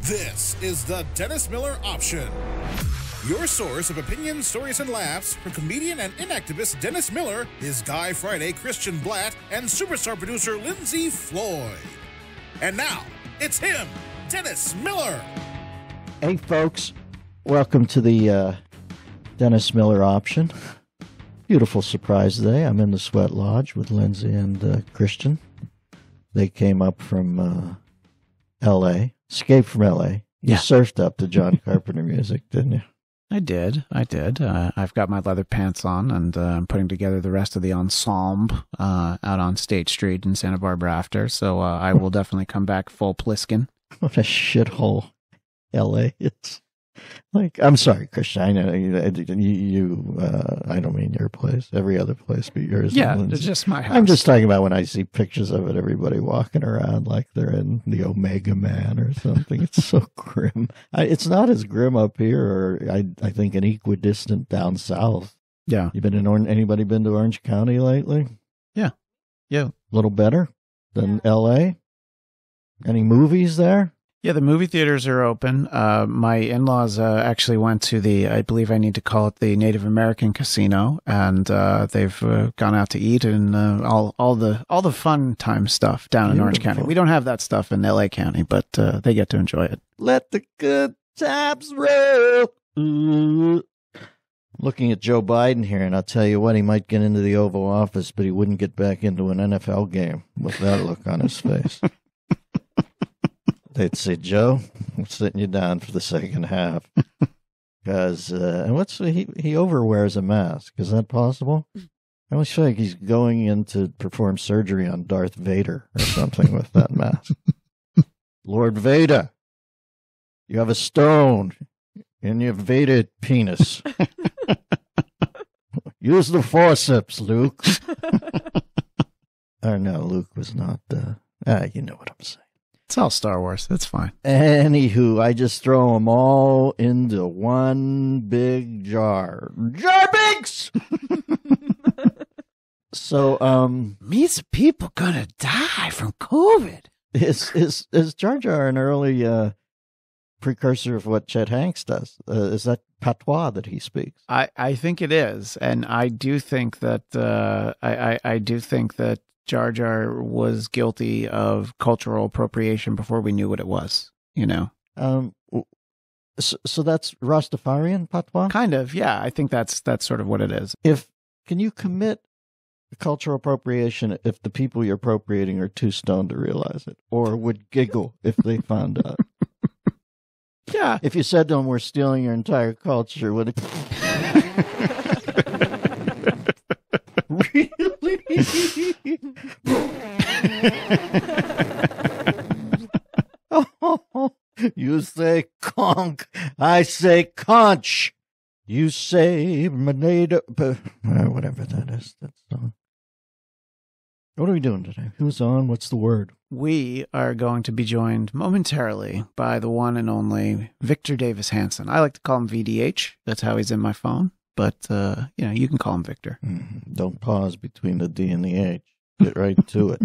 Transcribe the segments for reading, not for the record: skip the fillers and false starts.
This is the Dennis Miller Option. Your source of opinions, stories, and laughs from comedian and inactivist Dennis Miller, his Guy Friday Christian Blatt, and superstar producer Lindsay Floyd. And now, it's him, Dennis Miller. Hey, folks. Welcome to the Dennis Miller Option. Beautiful surprise today. I'm in the Sweat Lodge with Lindsay and Christian. They came up from L.A., escaped from L.A. You surfed up to John Carpenter music, didn't you? I did. I've got my leather pants on, and I'm putting together the rest of the ensemble out on State Street in Santa Barbara after, so I will definitely come back full Pliskin. What a shithole L.A. is. Like, I'm sorry, Christian. I know you I don't mean your place. Every other place but yours. Yeah, it's just my house. I'm just talking about when I see pictures of it, everybody walking around like they're in the Omega Man or something. It's so grim. It's not as grim up here, or I think an equidistant down south. Yeah. You been in anybody been to Orange County lately? Yeah. A little better than L.A.? Any movies there? Yeah, the movie theaters are open. My in-laws actually went to I believe I need to call it the Native American Casino, and they've gone out to eat and all the fun time stuff down in Orange County. We don't have that stuff in LA County, but they get to enjoy it. Let the good times roll. Looking at Joe Biden here, and I'll tell you what, he might get into the Oval Office, but he wouldn't get back into an NFL game with that look on his face. They'd say, Joe, I'm sitting you down for the second half. Because, he overwears a mask. Is that possible? I always feel like he's going in to perform surgery on Darth Vader or something with that mask. Lord Vader, you have a stone in your Vader penis. Use the forceps, Luke. Or no, Luke was not, you know what I'm saying. It's all Star Wars. That's fine. Anywho, I just throw them all into one big jar. Jar Binks! So, These people gonna die from COVID. Is Jar Jar an early precursor of what Chet Hanks does? Is that patois that he speaks? I think it is, and I do think that I do think that Jar Jar was guilty of cultural appropriation before we knew what it was, you know? So that's Rastafarian patois? Kind of, yeah. I think that's sort of what it is. Can you commit cultural appropriation if the people you're appropriating are too stoned to realize it, or would giggle if they found out? Yeah. If you said to them, we're stealing your entire culture, would it... Really? You say conch, I say conch. You say manada, whatever that is. That's what are we doing today? Who's on? What's the word? We are going to be joined momentarily by the one and only Victor Davis Hanson. I like to call him VDH. That's how he's in my phone. But, you can call him Victor. Don't pause between the D and the H. Get right to it.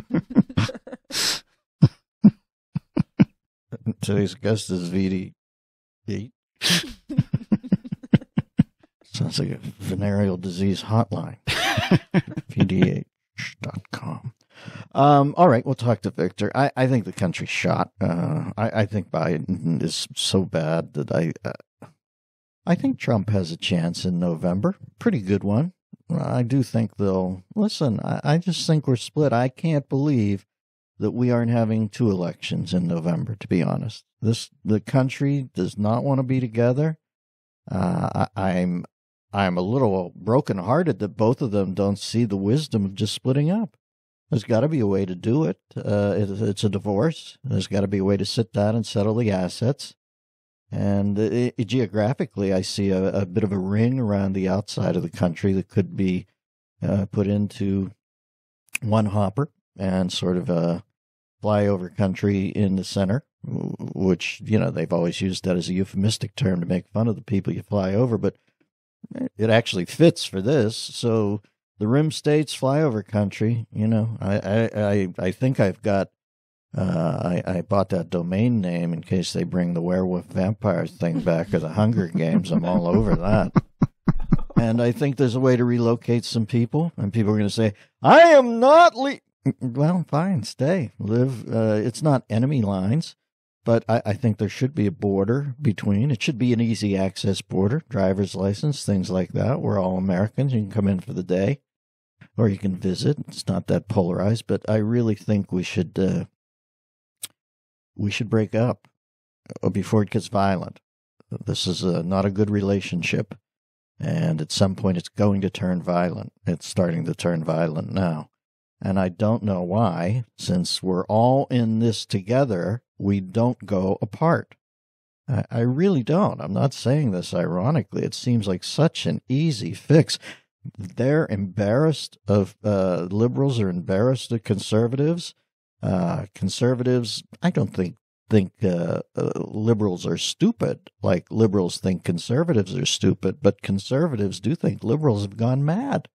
Today's guest is VD8. Sounds like a venereal disease hotline. VDH.com. All right, we'll talk to Victor. I think the country's shot. I think Biden is so bad that I think Trump has a chance in November. Pretty good one. I do think they'll listen. I just think we're split. I can't believe that we aren't having two elections in November, to be honest. The country does not want to be together. I'm a little brokenhearted that both of them don't see the wisdom of just splitting up. There's got to be a way to do it. It's a divorce. There's got to be a way to sit down and settle the assets. And geographically, I see a bit of a ring around the outside of the country that could be put into one hopper and sort of a flyover country in the center, which, they've always used that as a euphemistic term to make fun of the people you fly over, but it actually fits for this. So the rim states, flyover country, I think I've got I bought that domain name in case they bring the werewolf vampire thing back or the Hunger Games. I'm all over that. And I think there's a way to relocate some people, and people are going to say, I am not well, fine, stay, live. It's not enemy lines, but I think there should be a border between. It should be an easy access border, driver's license, things like that. We're all Americans. You can come in for the day, or you can visit. It's not that polarized, but I really think we should break up before it gets violent. This is not a good relationship, and at some point it's going to turn violent. It's starting to turn violent now. And I don't know why, since we're all in this together, we don't go apart. I really don't. I'm not saying this ironically. It seems like such an easy fix. They're embarrassed of liberals are embarrassed of conservatives. Conservatives, I don't think liberals are stupid, like liberals think conservatives are stupid, but conservatives do think liberals have gone mad,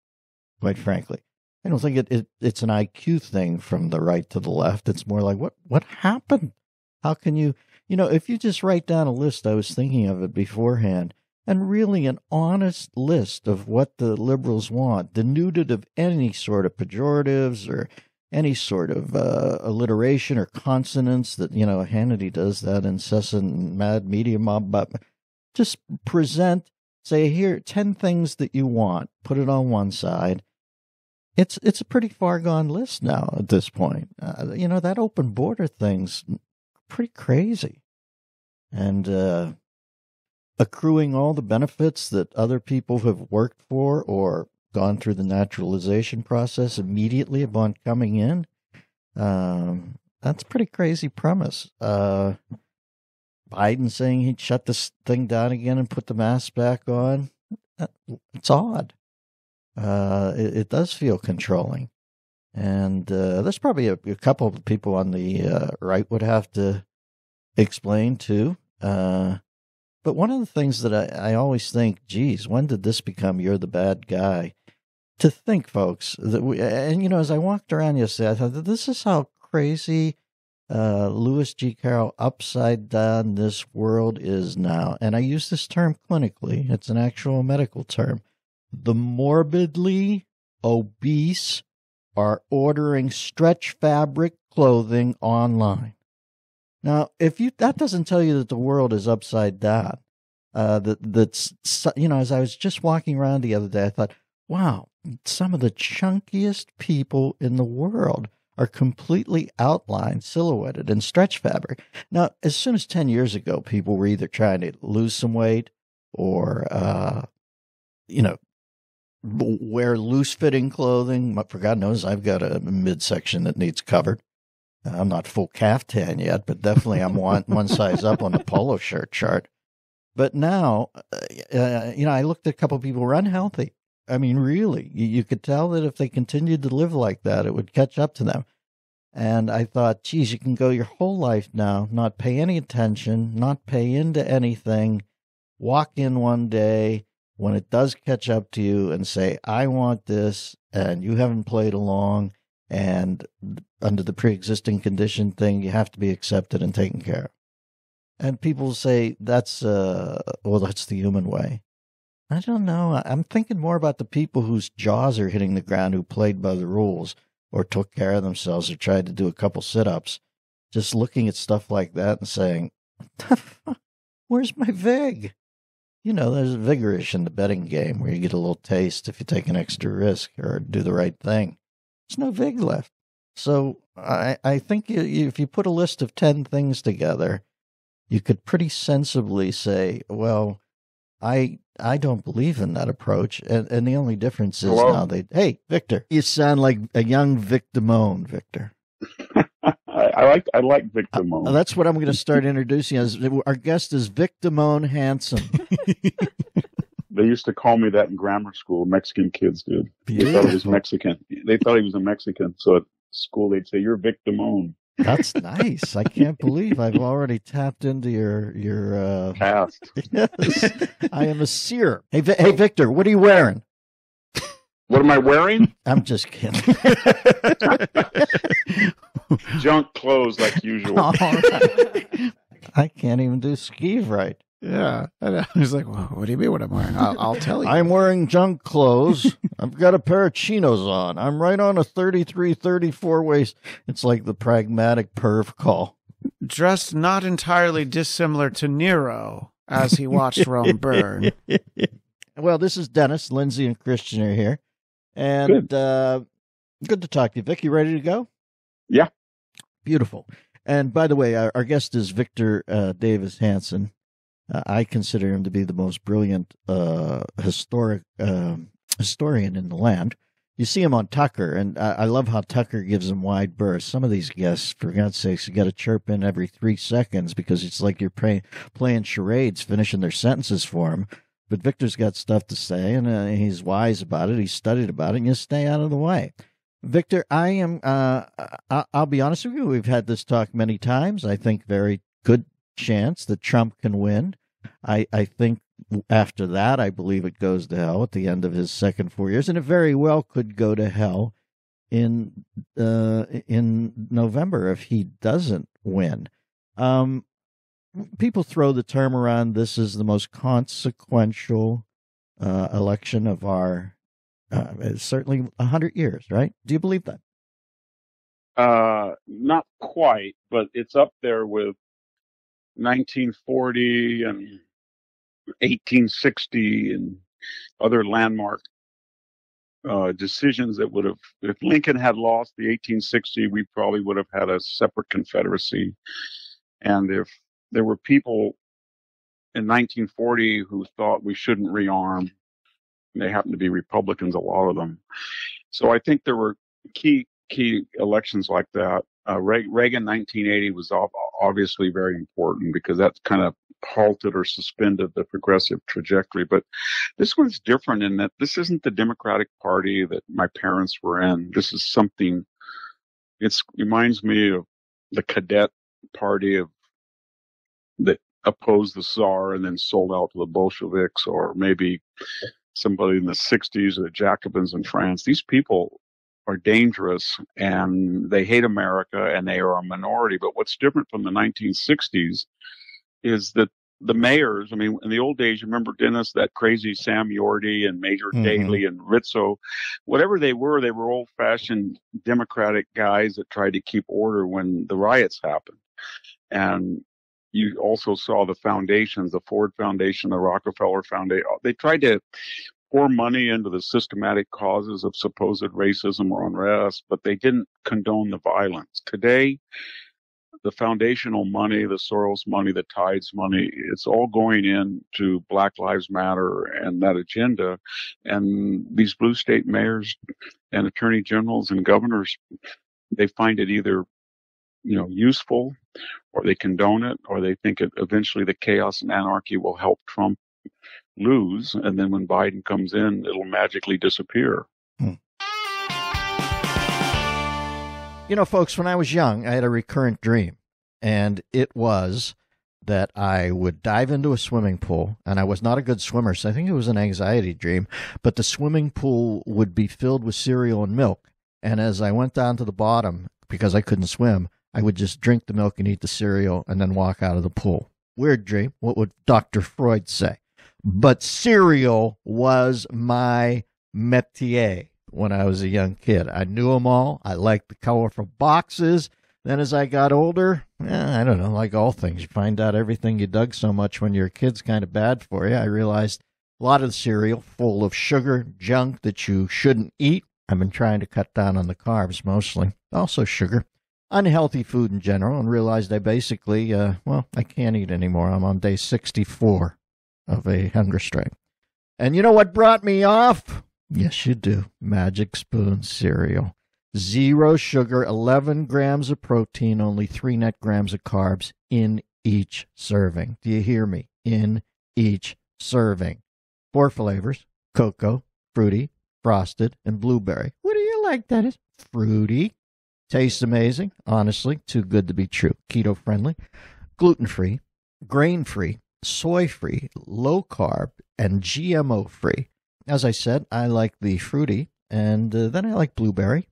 quite frankly. I don't think it's an IQ thing from the right to the left. It's more like, what happened? How can you if you just write down a list, I was thinking of it beforehand, and really an honest list of what the liberals want, denuded of any sort of pejoratives or any sort of alliteration or consonants that, Hannity does that incessant mad media mob, but just say, here, 10 things that you want, put it on one side. It's a pretty far gone list now at this point. That open border thing's pretty crazy. And accruing all the benefits that other people have worked for or gone through the naturalization process immediately upon coming in, that's a pretty crazy premise. Biden saying he'd shut this thing down again and put the mask back on, it's odd. It does feel controlling. And there's probably a couple of people on the right would have to explain too. But one of the things that I always think, geez, when did this become you're the bad guy? To think, folks, that as I walked around yesterday, I thought that this is how crazy Lewis G. Carroll upside down this world is now. And I use this term clinically. It's an actual medical term. The morbidly obese are ordering stretch fabric clothing online. Now, that doesn't tell you that the world is upside down. As I was just walking around the other day, I thought, wow, some of the chunkiest people in the world are completely outlined, silhouetted in stretch fabric. Now, as soon as 10 years ago, people were either trying to lose some weight or, wear loose-fitting clothing. For God knows, I've got a midsection that needs covered. I'm not full caftan yet, but definitely I'm one size up on the polo shirt chart. But now, I looked at a couple of people who were unhealthy. I mean, really, you could tell that if they continued to live like that, it would catch up to them. And I thought, geez, you can go your whole life now, not pay any attention, not pay into anything, walk in one day when it does catch up to you and say, I want this, and you haven't played along, and under the pre-existing condition thing, you have to be accepted and taken care of. And people say, that's the human way. I don't know. I'm thinking more about the people whose jaws are hitting the ground who played by the rules or took care of themselves or tried to do a couple sit-ups, just looking at stuff like that and saying, where's my vig? There's vigorish in the betting game where you get a little taste if you take an extra risk or do the right thing. There's no vig left. So I think if you put a list of 10 things together, you could pretty sensibly say, well, I don't believe in that approach. And the only difference is now hey, Victor, you sound like a young Vic Damone, Victor. I like Vic Damone. That's what I'm going to start introducing as our guest is Vic Damone Hanson. They used to call me that in grammar school. Mexican kids did. They thought he was Mexican. They thought he was a Mexican. So at school, they'd say, "You're Vic Damone." That's nice. I can't believe I've already tapped into your past. Yes, I am a seer. Hey, Victor, what are you wearing? What am I wearing? I'm just kidding. Junk clothes like usual. All right. I can't even do skis right. Yeah. I was like, well, what do you mean what I'm wearing? I'll tell you. I'm wearing junk clothes. I've got a pair of chinos on. I'm right on a 33, 34 waist. It's like the pragmatic perv call. Dressed not entirely dissimilar to Nero as he watched Rome burn. Well, this is Dennis. Lindsay and Christian are here. And good to talk to you. Vic, you ready to go? Yeah. Beautiful. And by the way, our guest is Victor Davis Hanson. I consider him to be the most brilliant historian in the land. You see him on Tucker, and I love how Tucker gives him wide berth. Some of these guests, for God's sakes, you got to chirp in every 3 seconds because it's like you're playing charades, finishing their sentences for him. But Victor's got stuff to say, and he's wise about it. He's studied about it, and you stay out of the way. Victor, I am. I'll be honest with you. We've had this talk many times. I think very good chance that Trump can win. I think after that, I believe it goes to hell at the end of his second 4 years, and it very well could go to hell in November if he doesn't win. People throw the term around. This is the most consequential election of our certainly 100 years, right? Do you believe that? Not quite, but it's up there with 1940 and 1860 and other landmark decisions that would have, if Lincoln had lost the 1860, we probably would have had a separate Confederacy. And if there were people in 1940 who thought we shouldn't rearm, and they happened to be Republicans, a lot of them. So I think there were key elections like that. Reagan 1980 was obviously very important because that kind of halted or suspended the progressive trajectory. But this one's different in that this isn't the Democratic Party that my parents were in. This is something, it reminds me of the cadet party that opposed the Tsar and then sold out to the Bolsheviks, or maybe somebody in the 60s, or the Jacobins in France. These people are dangerous and they hate America and they are a minority. But what's different from the 1960s is that the mayors, I mean, in the old days, you remember, Dennis, that crazy Sam Yorty and Major Daley and Rizzo, whatever they were old-fashioned Democratic guys that tried to keep order when the riots happened. And you also saw the foundations, the Ford Foundation, the Rockefeller Foundation. They tried to pour money into the systematic causes of supposed racism or unrest, but they didn't condone the violence. Today, the foundational money, the Soros money, the Tides money, it's all going into Black Lives Matter and that agenda. And these blue state mayors and attorney generals and governors, they find it either, useful, or they condone it, or they think eventually the chaos and anarchy will help Trump lose, and then when Biden comes in, it'll magically disappear. Folks, when I was young, I had a recurrent dream, and it was that I would dive into a swimming pool, and I was not a good swimmer, so I think it was an anxiety dream, but the swimming pool would be filled with cereal and milk, and as I went down to the bottom, because I couldn't swim, I would just drink the milk and eat the cereal and then walk out of the pool. Weird dream. What would Dr. Freud say? But cereal was my métier when I was a young kid. I knew them all. I liked the colorful boxes. Then as I got older, I don't know, like all things, you find out everything you dug so much when you're a kid's kind of bad for you. I realized a lot of the cereal full of sugar, junk that you shouldn't eat. I've been trying to cut down on the carbs mostly, also sugar. Unhealthy food in general, and realized I basically, I can't eat anymore. I'm on day 64 of a hunger strike. And you know what brought me off? Yes, you do. Magic Spoon cereal. 0 sugar, 11 grams of protein, only 3 net grams of carbs in each serving. Do you hear me? In each serving. 4 flavors: cocoa, fruity, frosted, and blueberry. What do you like, Dennis? Fruity. Tastes amazing. Honestly, too good to be true. Keto-friendly, gluten-free, grain-free, soy-free, low-carb, and GMO-free. As I said, I like the fruity and then I like blueberry,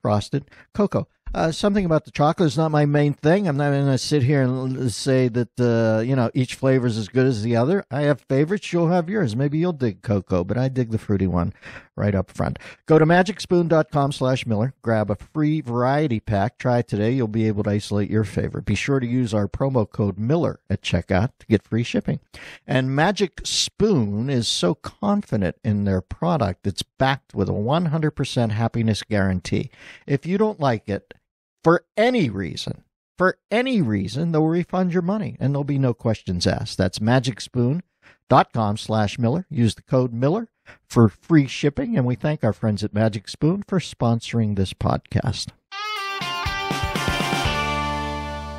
frosted, cocoa. Something about the chocolate is not my main thing. I'm not going to sit here and say that, each flavor is as good as the other. I have favorites. You'll have yours. Maybe you'll dig cocoa, but I dig the fruity one right up front. Go to magicspoon.com/Miller. Grab a free variety pack. Try it today. You'll be able to isolate your favorite. Be sure to use our promo code Miller at checkout to get free shipping. And Magic Spoon is so confident in their product, it's backed with a 100% happiness guarantee. If you don't like it, for any reason, they'll refund your money, and there'll be no questions asked. That's magicspoon.com/Miller. Use the code Miller for free shipping, and we thank our friends at Magic Spoon for sponsoring this podcast.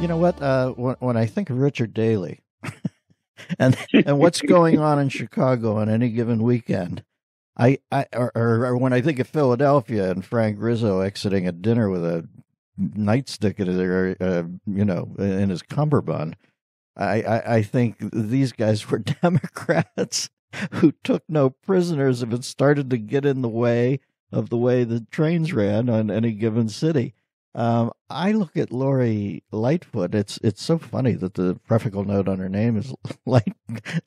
You know what? When I think of Richard Daley and what's going on in Chicago on any given weekend, or when I think of Philadelphia and Frank Rizzo exiting a dinner with a nightstick in his cummerbund, I think these guys were Democrats who took no prisoners if it started to get in the way of the way the trains ran on any given city. I look at Lori Lightfoot. It's so funny that the prefix note on her name is light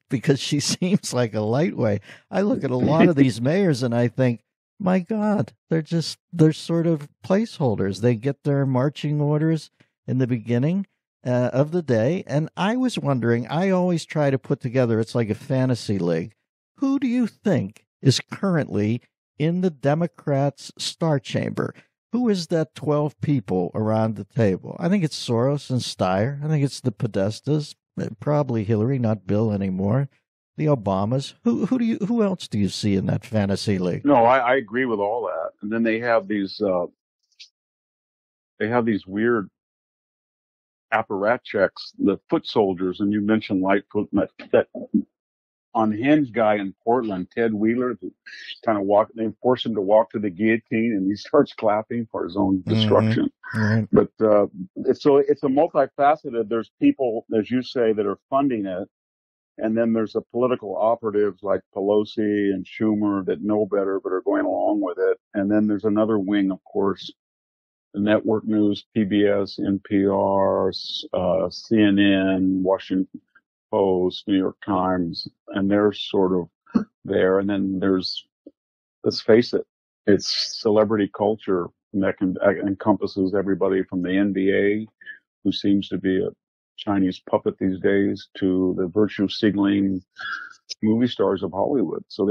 because she seems like a lightweight. I look at a lot of these mayors and I think, my God, they're sort of placeholders. They get their marching orders in the beginning of the day. And I was wondering, I always try to put together, it's like a fantasy league. Who do you think is currently in the Democrats' star chamber? Who is that 12 people around the table? I think it's Soros and Steyer. I think it's the Podestas, probably Hillary, not Bill anymore. The Obamas. Who else do you see in that fantasy league? No, I agree with all that. And then they have these weird apparatchiks, the foot soldiers, and you mentioned Lightfoot, that unhinged guy in Portland, Ted Wheeler, who kind of they force him to walk to the guillotine and he starts clapping for his own destruction. Mm-hmm. But it's a multifaceted. There's people, as you say, that are funding it. And then there's the political operatives like Pelosi and Schumer that know better but are going along with it. And then there's another wing, of course, the network news, PBS, NPR, CNN, Washington Post, New York Times, and they're sort of there. And then there's, let's face it, it's celebrity culture that encompasses everybody from the NBA, who seems to be a Chinese puppet these days, to the virtue signaling movie stars of Hollywood. So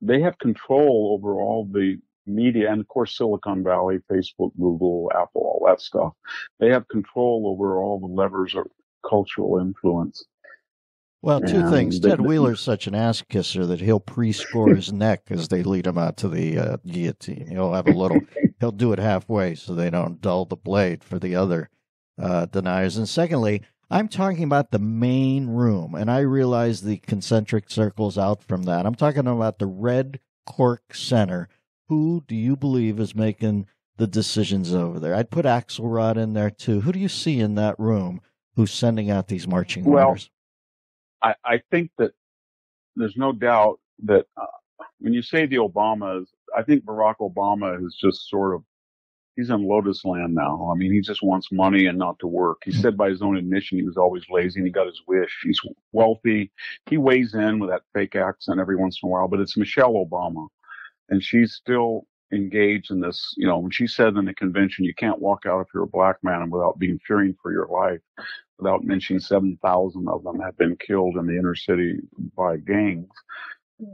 they have control over all the media, and of course Silicon Valley, Facebook, Google, Apple, all that stuff. They have control over all the levers of cultural influence. Well, two things. Ted Wheeler's such an ass kisser that he'll pre-score his neck as they lead him out to the guillotine. He'll do it halfway so they don't dull the blade for the other deniers. And secondly, I'm talking about the main room, and I realize the concentric circles out from that. I'm talking about the Red Cork Center. Who do you believe is making the decisions over there? I'd put Axelrod in there, too. Who do you see in that room who's sending out these marching orders? I think that there's no doubt that when you say the Obamas, I think Barack Obama is just sort of, he's in Lotus land now. I mean, he just wants money and not to work. He said by his own admission he was always lazy and he got his wish. He's wealthy. He weighs in with that fake accent every once in a while, but it's Michelle Obama. And she's still engaged in this. You know, when she said in the convention, you can't walk out if you're a black man without being fearing for your life, without mentioning 7,000 of them have been killed in the inner city by gangs,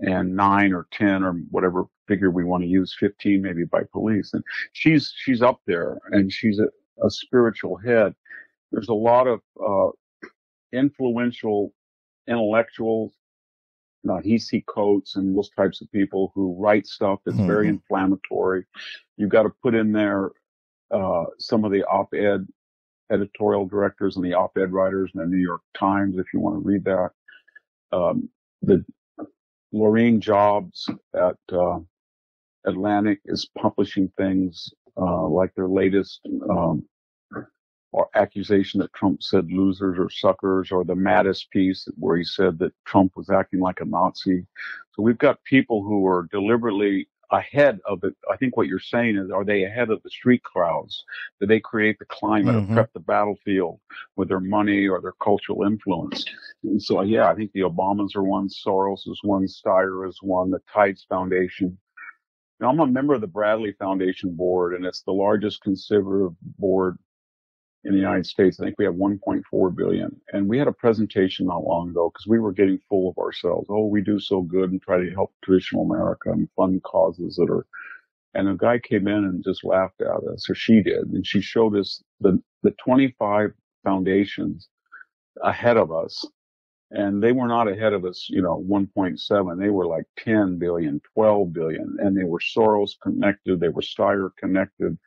and 9 or 10 or whatever figure we want to use, 15 maybe by police. And she's up there, and she's a spiritual head. There's a lot of influential intellectuals, He Coates and those types of people who write stuff that's very inflammatory. You've got to put in there some of the op-ed editorial directors and the op-ed writers in the New York Times, if you want to read that. The Laureen Jobs at Atlantic is publishing things like their latest accusation that Trump said losers or suckers, or the Mattis piece where he said that Trump was acting like a Nazi. So we've got people who are deliberately ahead of it. I think what you're saying is, are they ahead of the street crowds? Do they create the climate or prep the battlefield with their money or their cultural influence? And so, yeah, I think the Obamas are one, Soros is one, Steyer is one, the Tides Foundation. Now, I'm a member of the Bradley Foundation board, and it's the largest conservative board in the United States. I think we have 1.4 billion. And we had a presentation not long ago because we were getting full of ourselves. Oh, we do so good and try to help traditional America and fund causes that are. And a guy came in and just laughed at us, or she did, and she showed us the 25 foundations ahead of us. And they were not ahead of us, 1.7. They were like 10 billion, 12 billion. And they were Soros connected. They were Steyer connected,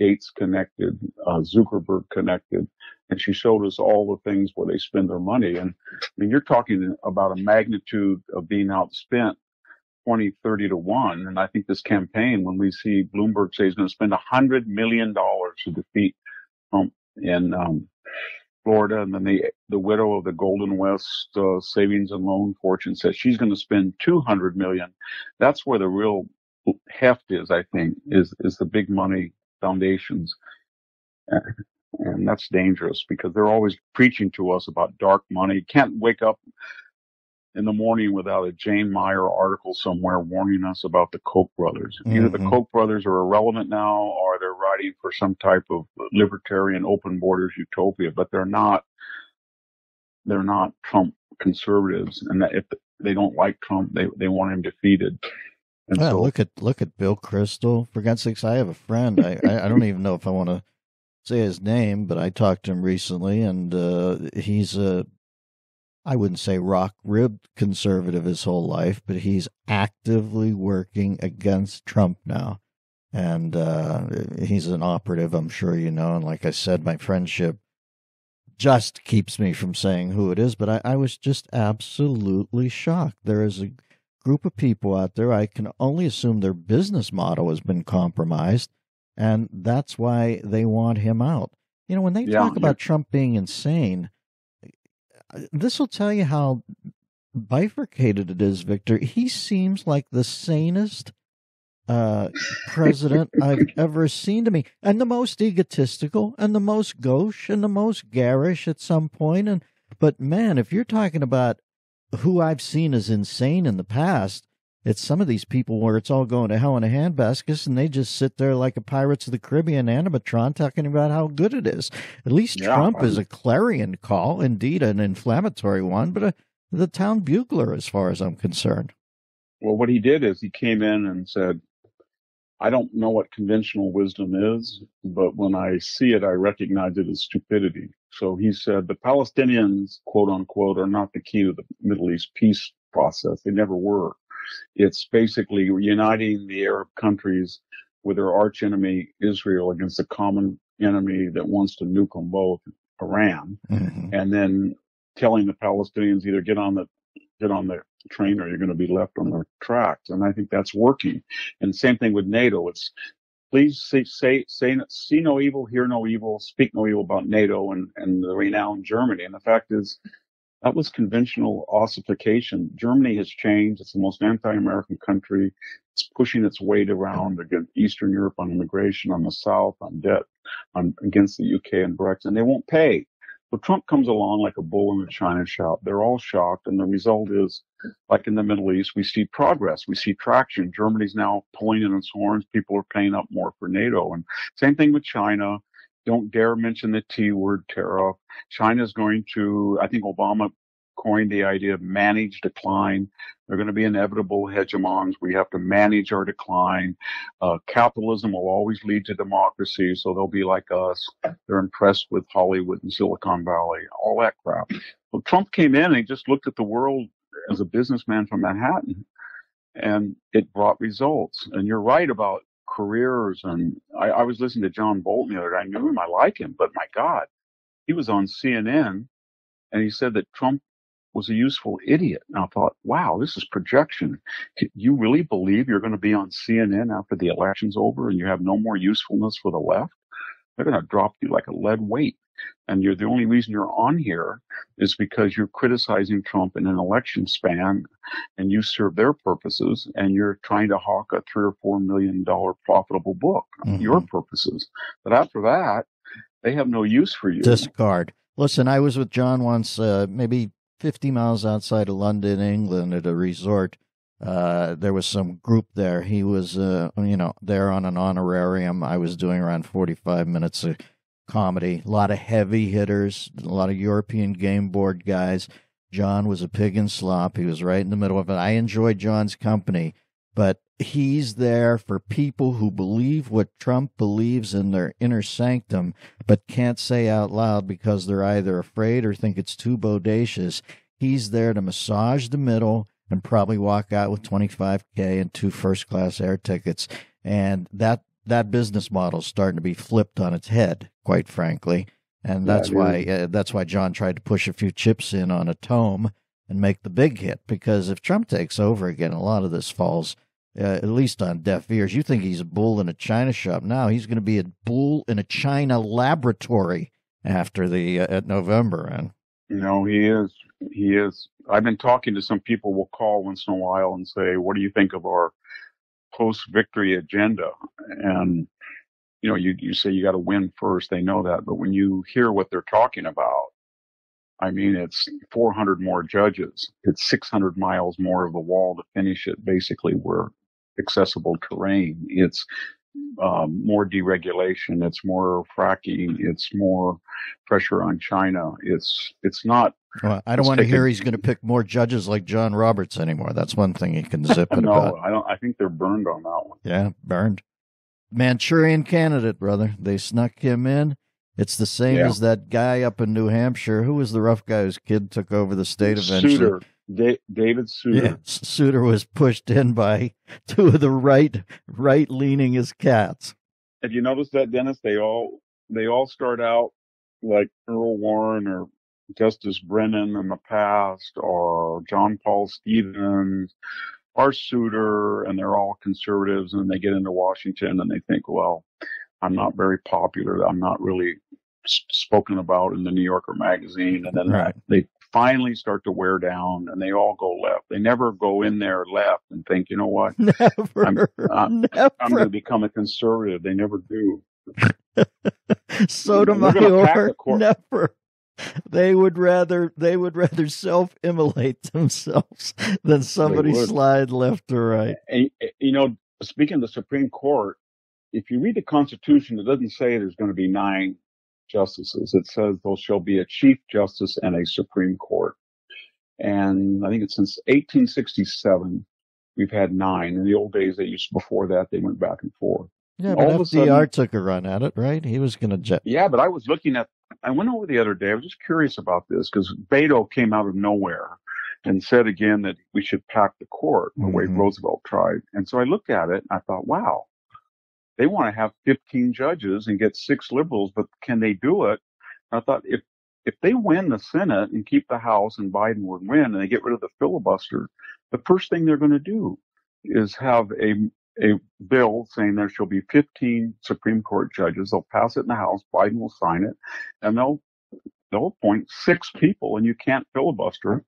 Gates connected, Zuckerberg connected. And she showed us all the things where they spend their money. And I mean, you're talking about a magnitude of being outspent 20, 30 to 1. And I think this campaign, when we see Bloomberg say he's going to spend $100 million to defeat Trump in Florida, and then the widow of the Golden West savings and loan fortune says she's going to spend $200 million. That's where the real heft is, I think, is the big money foundations. And that's dangerous because they're always preaching to us about dark money. You can't wake up in the morning without a Jane Meyer article somewhere warning us about the Koch brothers. Either the Koch brothers are irrelevant now, or they're writing for some type of libertarian open borders utopia, but they're not Trump conservatives. And that if they don't like Trump, they want him defeated. And well, so look at Bill Kristol. For God's sakes, I have a friend. I don't even know if I want to say his name, but I talked to him recently, and he's I wouldn't say rock-ribbed conservative his whole life, but he's actively working against Trump now. And he's an operative, I'm sure you know. And like I said, my friendship just keeps me from saying who it is. But I was just absolutely shocked. There is a group of people out there, I can only assume their business model has been compromised, and that's why they want him out. When they talk about Trump being insane, this will tell you how bifurcated it is, Victor. He seems like the sanest president I've ever seen to me, and the most egotistical, and the most gauche, and the most garish at some point. But man, if you're talking about who I've seen as insane in the past, it's some of these people where it's all going to hell in a handbasket, and they just sit there like a Pirates of the Caribbean animatron talking about how good it is. At least Trump is a clarion call, indeed an inflammatory one, but the town bugler as far as I'm concerned. Well, what he did is he came in and said, I don't know what conventional wisdom is, but when I see it, I recognize it as stupidity. So he said the Palestinians, quote unquote, are not the key to the Middle East peace process. They never were. It's basically uniting the Arab countries with their arch enemy, Israel, against a common enemy that wants to nuke them both, Iran, and then telling the Palestinians either get on the train or you're going to be left on the tracks. And I think that's working. And same thing with NATO. It's please see no evil, hear no evil, speak no evil about NATO and the renowned Germany. And the fact is, that was conventional ossification. Germany has changed. It's the most anti-American country. It's pushing its weight around against Eastern Europe on immigration, on the South, on debt, against the UK and Brexit. And they won't pay. So Trump comes along like a bull in a china shop. They're all shocked. And the result is, like in the Middle East, we see progress. We see traction. Germany's now pulling in its horns. People are paying up more for NATO. And same thing with China. Don't dare mention the T word, tariff. China's going to, I think Obama coined the idea of managed decline. They're going to be inevitable hegemons. We have to manage our decline. Capitalism will always lead to democracy, so they'll be like us. They're impressed with Hollywood and Silicon Valley, all that crap. Well, Trump came in and he just looked at the world as a businessman from Manhattan, and it brought results. And you're right about careers. And I was listening to John Bolton the other day. I knew him. I like him. But my God, he was on CNN and he said that Trump was a useful idiot. And I thought, wow, this is projection. You really believe you're going to be on CNN after the election's over and you have no more usefulness for the left? they're going to drop you like a lead weight. And you're the only reason you're on here is because you're criticizing Trump in an election span, and you serve their purposes, and you're trying to hawk a $3 or $4 million profitable book, your purposes. But after that, they have no use for you. Discard. Listen, I was with John once, maybe 50 miles outside of London, England, at a resort. There was some group there. He was, there on an honorarium. I was doing around 45 minutes of comedy. A lot of heavy hitters, a lot of European game board guys. John was a pig in slop. He was right in the middle of it. I enjoyed John's company, but he's there for people who believe what Trump believes in their inner sanctum, but can't say out loud because they're either afraid or think it's too bodacious. He's there to massage the middle and probably walk out with $25K and 2 first-class air tickets. And that business model is starting to be flipped on its head, quite frankly. And that's why John tried to push a few chips in on a tome and make the big hit. Because if Trump takes over again, a lot of this falls at least on deaf ears. You think he's a bull in a china shop. Now he's going to be a bull in a china laboratory after the November. And he is. He is. I've been talking to some people. Will call once in a while and say, "What do you think of our post-victory agenda?" And you say you got to win first. They know that, but when you hear what they're talking about, I mean, it's 400 more judges. It's 600 miles more of the wall to finish it. Basically, we're accessible terrain. It's more deregulation. It's more fracking. It's more pressure on China. It's not. Well, I don't want to hear he's going to pick more judges like John Roberts anymore. That's one thing he can zip it about. No, I don't. I think they're burned on that one. Yeah, burned. Manchurian candidate, brother. They snuck him in. It's the same as that guy up in New Hampshire. Who was the rough guy whose kid took over the state eventually? Souter. David Souter. Yeah, Souter was pushed in by 2 of the right-leaningest cats. Have you noticed that, Dennis? They all start out like Earl Warren or Justice Brennan in the past, or John Paul Stevens, or Souter, and they're all conservatives, and they get into Washington and they think, well, I'm not very popular. I'm not really spoken about in the New Yorker magazine. And then they finally start to wear down and they all go left. They never go in there left and think, you know what? Never. I'm going to become a conservative. They never do. Sotomayor, never. They would rather self-immolate themselves than somebody slide left or right. And, speaking of the Supreme Court, if you read the Constitution, it doesn't say there's going to be 9 justices. It says there shall be a Chief Justice and a Supreme Court. And I think it's since 1867 we've had 9. In the old days, before that, they went back and forth. Yeah, but FDR took a run at it, right? He was going to Yeah, but I went over the other day. I was just curious about this because Beto came out of nowhere and said again that we should pack the court the way Roosevelt tried. And so I looked at it and I thought, wow, they want to have 15 judges and get 6 liberals, but can they do it? And I thought if they win the Senate and keep the House and Biden would win and they get rid of the filibuster, the first thing they're going to do is have a bill saying there shall be 15 Supreme Court judges. They'll pass it in the House. Biden will sign it, and they'll appoint 6 people, and you can't filibuster,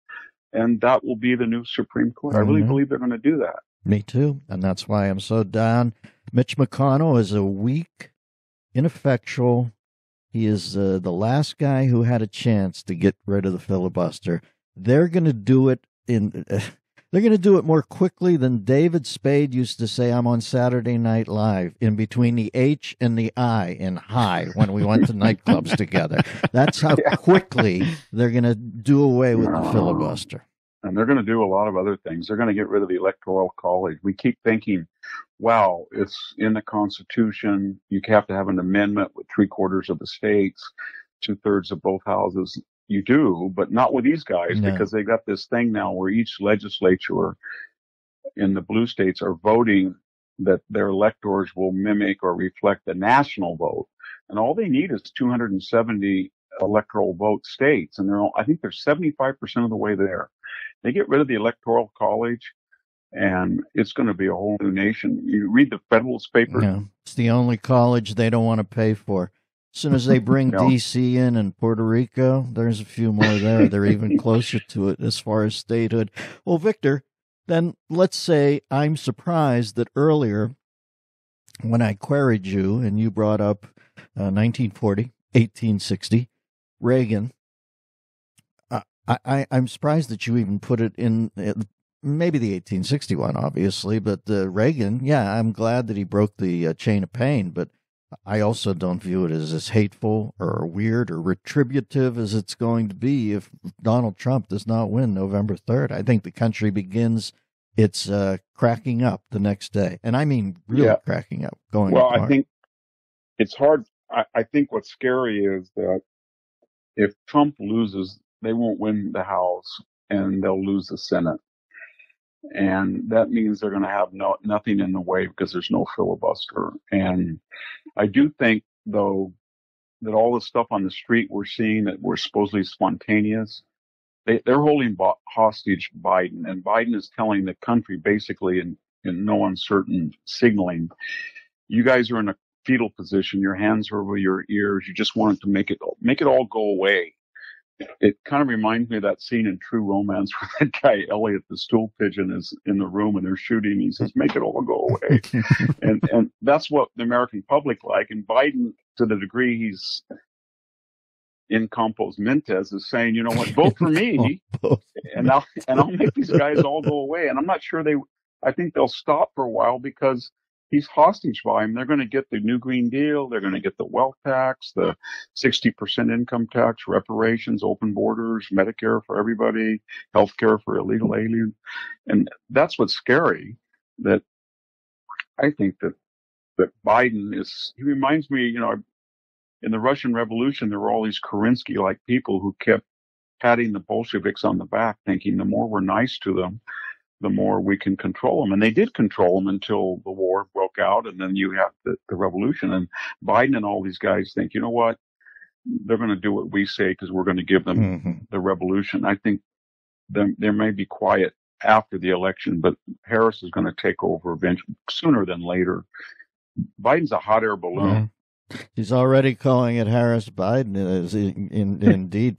and that will be the new Supreme Court. I really believe they're going to do that. Me too, and that's why I'm so down. Mitch McConnell is a weak, ineffectual. He is the last guy who had a chance to get rid of the filibuster. They're going to do it They're going to do it more quickly than David Spade used to say, I'm on Saturday Night Live, in between the H and the I in high when we went to nightclubs together. That's how quickly they're going to do away with the filibuster. And they're going to do a lot of other things. They're going to get rid of the Electoral College. We keep thinking, wow, it's in the Constitution. You have to have an amendment with 3/4 of the states, 2/3 of both houses. You do, but not with these guys because they got this thing now where each legislature in the blue states are voting that their electors will mimic or reflect the national vote. And all they need is 270 electoral vote states. And I think they're 75% of the way there. They get rid of the Electoral College and it's going to be a whole new nation. You read the Federalist Papers. Yeah, it's the only college they don't want to pay for. As soon as they bring No. D.C. in and Puerto Rico, there's a few more there. They're even closer to it as far as statehood. Well, Victor, then let's say I'm surprised that earlier when I queried you and you brought up 1940, 1860, Reagan, I'm surprised that you even put it in maybe the 1861, obviously, but Reagan, yeah, I'm glad that he broke the chain of pain, but I also don't view it as hateful or weird or retributive as it's going to be if Donald Trump does not win November 3rd. I think the country begins its cracking up the next day. And I mean really cracking up, going Well, apart. I think it's hard. I think what's scary is that if Trump loses, they won't win the House and they'll lose the Senate. And that means they're going to have nothing in the way because there's no filibuster. And I do think, though, that all the stuff on the street we're seeing that were supposedly spontaneous, they're holding hostage Biden. And Biden is telling the country basically in no uncertain signaling, you guys are in a fetal position. Your hands are over your ears. You just want it to make it all go away. It kind of reminds me of that scene in True Romance where that guy, Elliot, the stool pigeon, is in the room and they're shooting. He says, make it all go away. and that's what the American public like. And Biden, to the degree he's in compos mentis, is saying, you know what, vote for me and I'll make these guys all go away. And I'm not sure I think they'll stop for a while because he's hostage by him. They're going to get the new Green Deal. They're going to get the wealth tax, the 60% income tax, reparations, open borders, Medicare for everybody, health care for illegal aliens. And that's what's scary, that I think that Biden he reminds me, in the Russian Revolution, there were all these Kerensky-like people who kept patting the Bolsheviks on the back, thinking the more we're nice to them, the more we can control them. And they did control them until the war broke out, and then you have the revolution. And Biden and all these guys think, you know what, they're going to do what we say because we're going to give them the revolution. I think there may be quiet after the election, but Harris is going to take over eventually, sooner than later. Biden's a hot air balloon. He's already calling it Harris Biden. Indeed,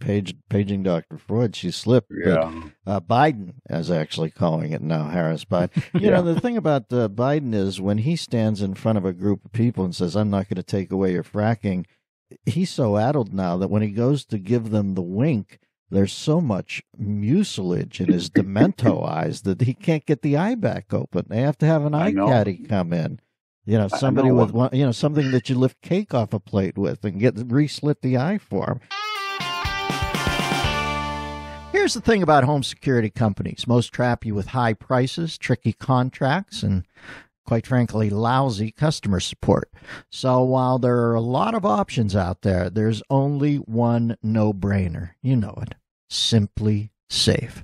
paging Dr. Freud, she slipped. Yeah. But Biden is actually calling it now Harris Biden. You know, the thing about Biden is when he stands in front of a group of people and says, I'm not going to take away your fracking, he's so addled now that when he goes to give them the wink, there's so much mucilage in his Demento eyes that he can't get the eye back open. They have to have an eye caddy come in. Somebody with one, something that you lift cake off a plate with and get re-slit the eye for him. Here's the thing about home security companies. Most trap you with high prices, tricky contracts, and quite frankly, lousy customer support. So while there are a lot of options out there, there's only one no-brainer. You know it. Simply Safe.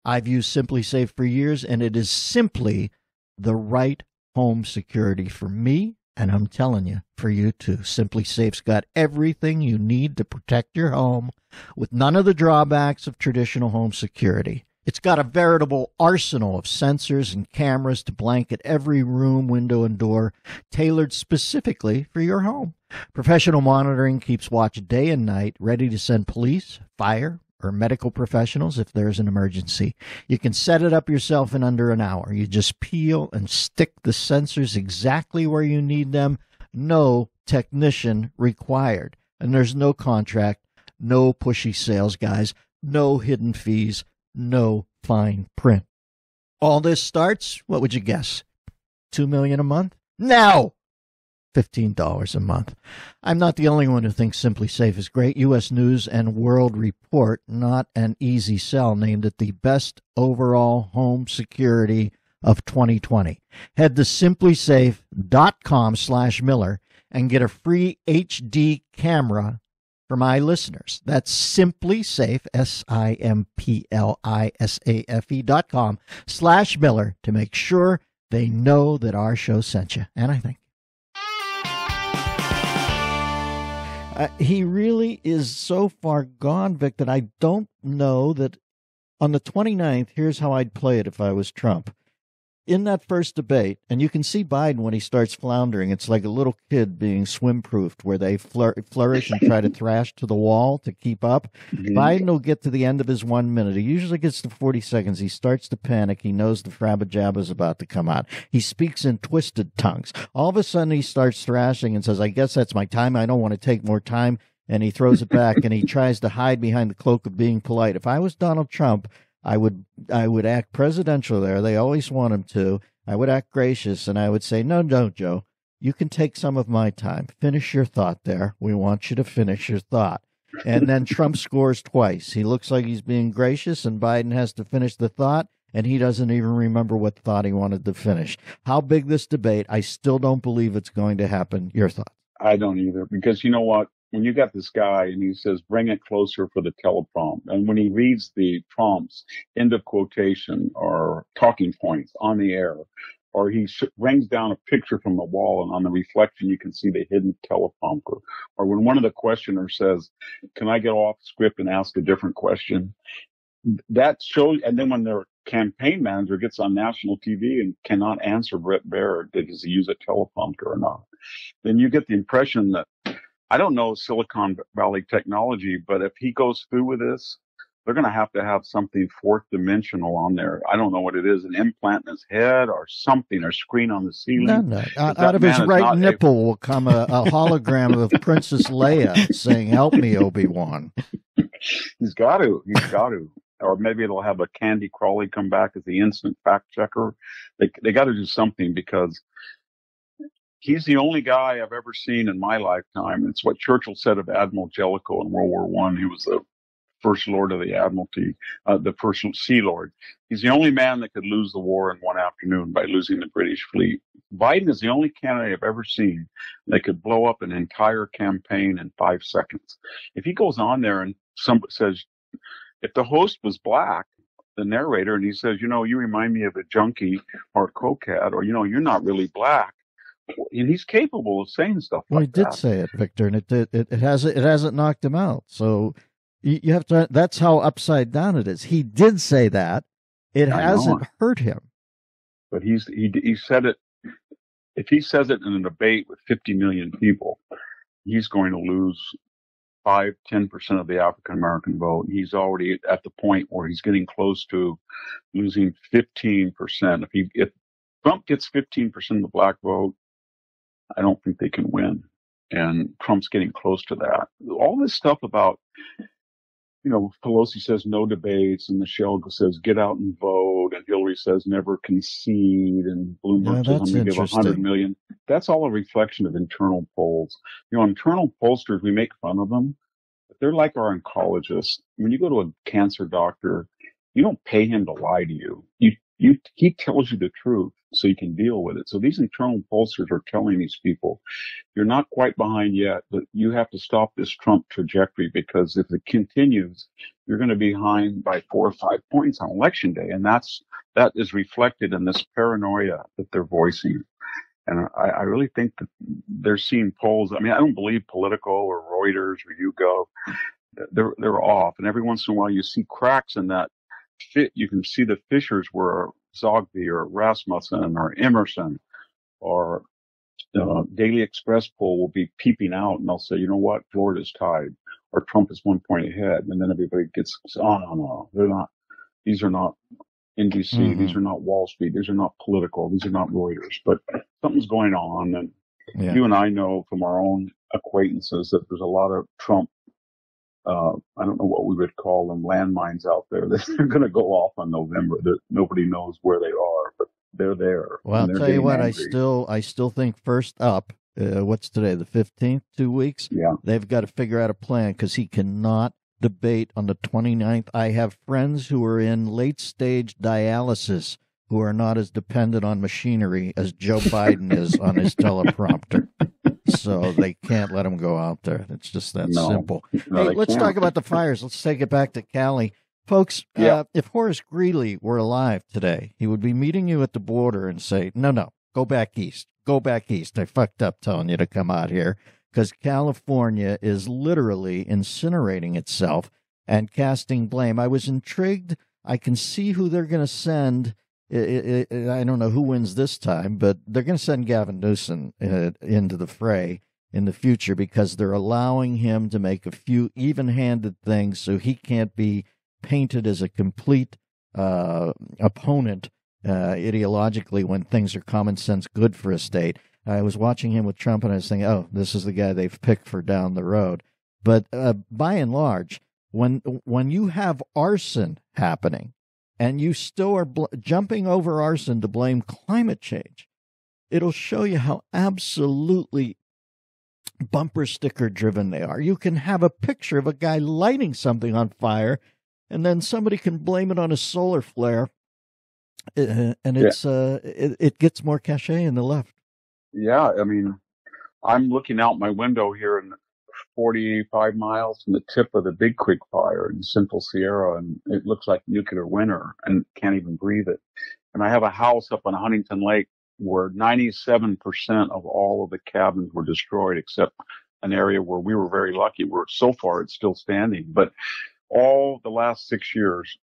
I've used Simply Safe for years, and it is simply the right home security for me, and I'm telling you, for you too. Simply Safe's got everything you need to protect your home with none of the drawbacks of traditional home security. It's got a veritable arsenal of sensors and cameras to blanket every room, window, and door, tailored specifically for your home. Professional monitoring keeps watch day and night, ready to send police, fire, or medical professionals if there's an emergency. You can set it up yourself in under an hour. You just peel and stick the sensors exactly where you need them. No technician required. And there's no contract, no pushy sales guys, no hidden fees, no fine print. All this starts, what would you guess? $2 million a month? No! $15 a month. I'm not the only one who thinks Simply Safe is great. U.S. News and World Report, not an easy sell, named it the best overall home security of 2020. Head to simplysafe.com/Miller and get a free HD camera for my listeners. That's Simply Safe, SIMPLISAFE.com/Miller to make sure they know that our show sent you. And I think he really is so far gone, Vic, that I don't know that on the 29th, here's how I'd play it if I was Trump. in that first debate, and you can see Biden when he starts floundering, it's like a little kid being swim-proofed where they flourish and try to thrash to the wall to keep up. Mm-hmm. Biden will get to the end of his 1 minute. He usually gets to 40 seconds. He starts to panic. He knows the frabba-jabba is about to come out. He speaks in twisted tongues. All of a sudden, he starts thrashing and says, I guess that's my time. I don't want to take more time. And he throws it back, and he tries to hide behind the cloak of being polite. If I was Donald Trump, I would act presidential there. They always want him to. I would act gracious, and I would say, no, Joe. You can take some of my time. Finish your thought there. We want you to finish your thought. And then Trump scores twice. He looks like he's being gracious, and Biden has to finish the thought, and he doesn't even remember what thought he wanted to finish. How big this debate, I still don't believe it's going to happen. Your thoughts? I don't either, because you know what? When you got this guy and he says, bring it closer for the teleprompt, and when he reads the prompts, end of quotation or talking points on the air, or he brings down a picture from the wall and on the reflection you can see the hidden teleprompter, or when one of the questioners says, can I get off script and ask a different question? That shows, and then when their campaign manager gets on national TV and cannot answer Brett Baird, does he use a teleprompter or not? Then you get the impression that, I don't know Silicon Valley technology, but if he goes through with this, they're going to have something fourth dimensional on there. I don't know what it is, an implant in his head or something, or screen on the ceiling. No. Out of his right nipple will come a hologram of Princess Leia saying, help me, Obi-Wan. He's got to. Or maybe it'll have a Candy Crawley come back as the instant fact checker. They got to do something, because he's the only guy I've ever seen in my lifetime. It's what Churchill said of Admiral Jellicoe in World War I. He was the first Lord of the Admiralty, the first Sea Lord. He's the only man that could lose the war in one afternoon by losing the British fleet. Biden is the only candidate I've ever seen that could blow up an entire campaign in 5 seconds. If he goes on there and somebody says, if the host was black, the narrator, and he says, you remind me of a junkie or a cokehead, or, you're not really black. And he's capable of saying stuff like that. Well, he did say it, Victor, and it hasn't knocked him out. So you have to. That's how upside down it is. He did say that. It hasn't hurt him. But he said it. If he says it in a debate with 50 million people, he's going to lose 5-10% of the African American vote. He's already at the point where he's getting close to losing 15%. If Trump gets 15% of the black vote, I don't think they can win. And Trump's getting close to that. All this stuff about, Pelosi says no debates, and Michelle says get out and vote, and Hillary says never concede, and Bloomberg says I'm going to give 100 million. That's all a reflection of internal polls. Internal pollsters, we make fun of them, but they're like our oncologists. When you go to a cancer doctor, you don't pay him to lie to you. He tells you the truth so you can deal with it. So these internal pollsters are telling these people, you're not quite behind yet, but you have to stop this Trump trajectory, because if it continues, you're going to be behind by 4 or 5 points on election day. And that is reflected in this paranoia that they're voicing. And I really think that they're seeing polls. I mean, I don't believe Politico or Reuters or YouGov. They're off. And every once in a while you see cracks in that. You can see the fissures where Zogby or Rasmussen or Emerson or Daily Express poll will be peeping out, and they'll say, you know what, Florida's tied, or Trump is 1 point ahead, and then everybody gets, no, they're not. These are not NBC. Mm-hmm. These are not Wall Street. These are not Political. These are not Reuters. But something's going on, and you and I know from our own acquaintances that there's a lot of Trump. I don't know what we would call them, landmines out there that are going to go off on November. That nobody knows where they are, but they're there. Well, I'll tell you what, angry. I still think first up, what's today, the 15th, 2 weeks? Yeah. They've got to figure out a plan, because he cannot debate on the 29th. I have friends who are in late-stage dialysis who are not as dependent on machinery as Joe Biden is on his teleprompter. So they can't let him go out there. It's just that simple. No, hey, let's talk about the fires. Let's take it back to Cali. Folks, if Horace Greeley were alive today, he would be meeting you at the border and say, no, go back east. Go back east. I fucked up telling you to come out here, because California is literally incinerating itself and casting blame. I was intrigued. I can see who they're going to send I don't know who wins this time, but they're going to send Gavin Newsom into the fray in the future because they're allowing him to make a few even-handed things so he can't be painted as a complete opponent ideologically when things are common sense good for a state. I was watching him with Trump and I was thinking, oh, this is the guy they've picked for down the road. But by and large, when you have arson happening and you still are jumping over arson to blame climate change, it'll show you how absolutely bumper sticker driven they are. You can have a picture of a guy lighting something on fire, and then somebody can blame it on a solar flare, and it gets more cachet in the left. Yeah, I mean, I'm looking out my window here in 45 miles from the tip of the Big Creek fire in Central Sierra, and it looks like nuclear winter, and can't even breathe it. And I have a house up on Huntington Lake where 97% of all of the cabins were destroyed, except an area where we were very lucky, where so far it's still standing. But all the last 6 years,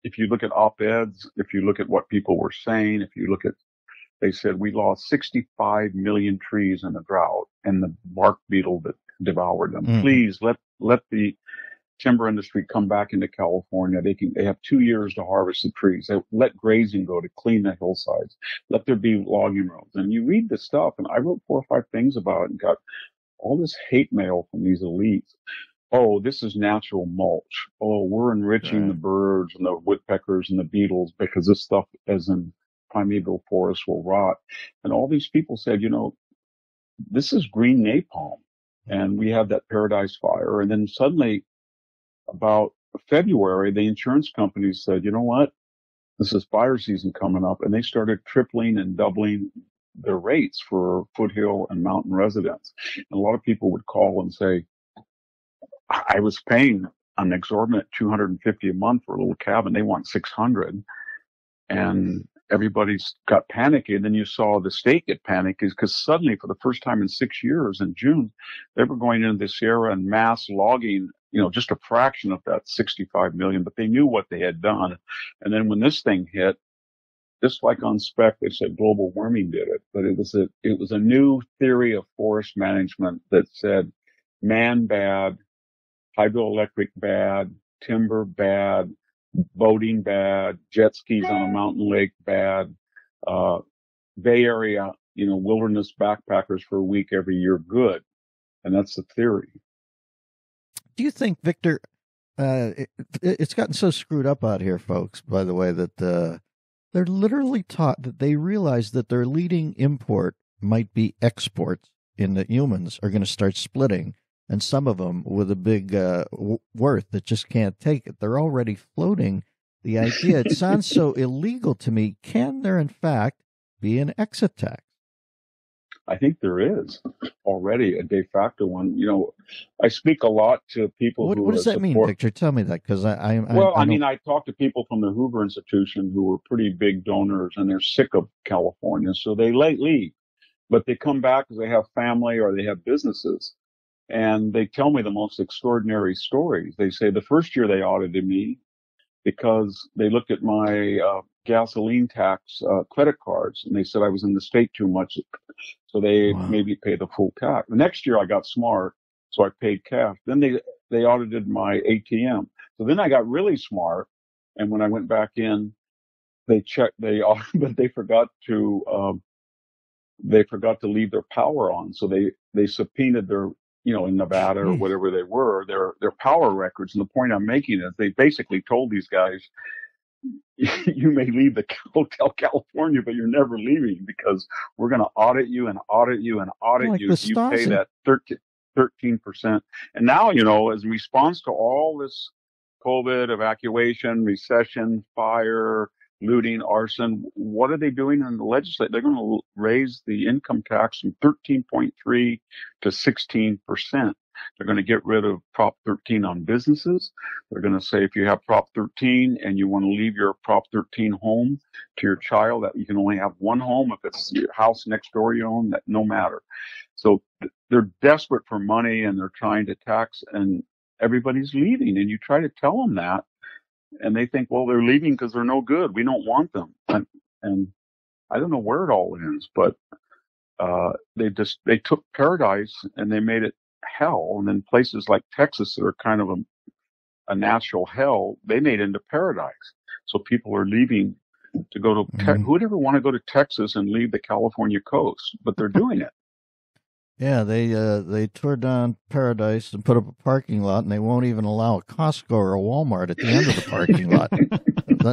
if you look at op-eds, if you look at what people were saying, if you look at, they said we lost 65 million trees in a drought and the bark beetle that devoured them. Please let the timber industry come back into California. They have 2 years to harvest the trees. They let grazing go to clean the hillsides. Let there be logging roads. And you read this stuff, and I wrote 4 or 5 things about it and got all this hate mail from these elites. Oh, this is natural mulch. Oh, we're enriching the birds and the woodpeckers and the beetles because this stuff, as in primeval forests, will rot. And all these people said, this is green napalm. And we have that Paradise Fire. And then suddenly, about February, the insurance companies said, you know what? This is fire season coming up. And they started tripling and doubling their rates for foothill and mountain residents. And a lot of people would call and say, I was paying an exorbitant $250 a month for a little cabin. They want $600. And everybody's got panicky. And then you saw the state get panicky because suddenly, for the first time in 6 years, in June, they were going into the Sierra and mass logging, just a fraction of that 65 million, but they knew what they had done. And then when this thing hit, just like on spec, they said global warming did it, but it was a new theory of forest management that said man bad, hydroelectric bad, timber bad, boating bad, jet skis on a mountain lake bad, Bay Area, wilderness backpackers for a week every year good. And that's the theory. Do you think, Victor, it's gotten so screwed up out here, folks, by the way, that they're literally taught that they realize that their leading import might be exports, in that humans are going to start splitting, and some of them with a big worth that just can't take it. They're already floating the idea. It sounds so illegal to me. Can there, in fact, be an exit tax? I think there is already a de facto one. I speak a lot to people who what does that mean, Victor? Tell me that, because I talk to people from the Hoover Institution who are pretty big donors, and they're sick of California, so they leave. But they come back because they have family or they have businesses. And they tell me the most extraordinary stories. They say the first year they audited me because they looked at my gasoline tax credit cards, and they said I was in the state too much. So they made me pay the full tax. The next year I got smart, so I paid cash. Then they audited my ATM. So then I got really smart, and when I went back in, but they forgot to leave their power on. So they subpoenaed their, in Nevada or whatever they were, their power records. And the point I'm making is they basically told these guys, you may leave the Hotel California, but you're never leaving because we're going to audit you and audit you and audit you. You pay that 13%. And now, as a response to all this COVID, evacuation, recession, fire, looting, arson, what are they doing in the legislature? They're going to raise the income tax from 13.3 to 16%. They're going to get rid of Prop 13 on businesses. They're going to say if you have Prop 13 and you want to leave your Prop 13 home to your child, that you can only have one home. If it's your house next door you own, that no matter. So they're desperate for money and they're trying to tax, and everybody's leaving. And you try to tell them that, and they think, well, they're leaving because they're no good. We don't want them. And I don't know where it all ends, but they took paradise and they made it hell. And then places like Texas that are kind of a natural hell, they made into paradise. So people are leaving to go to who would ever want to go to Texas and leave the California coast? But they're doing it. Yeah, they tore down Paradise and put up a parking lot, and they won't even allow a Costco or a Walmart at the end of the parking lot.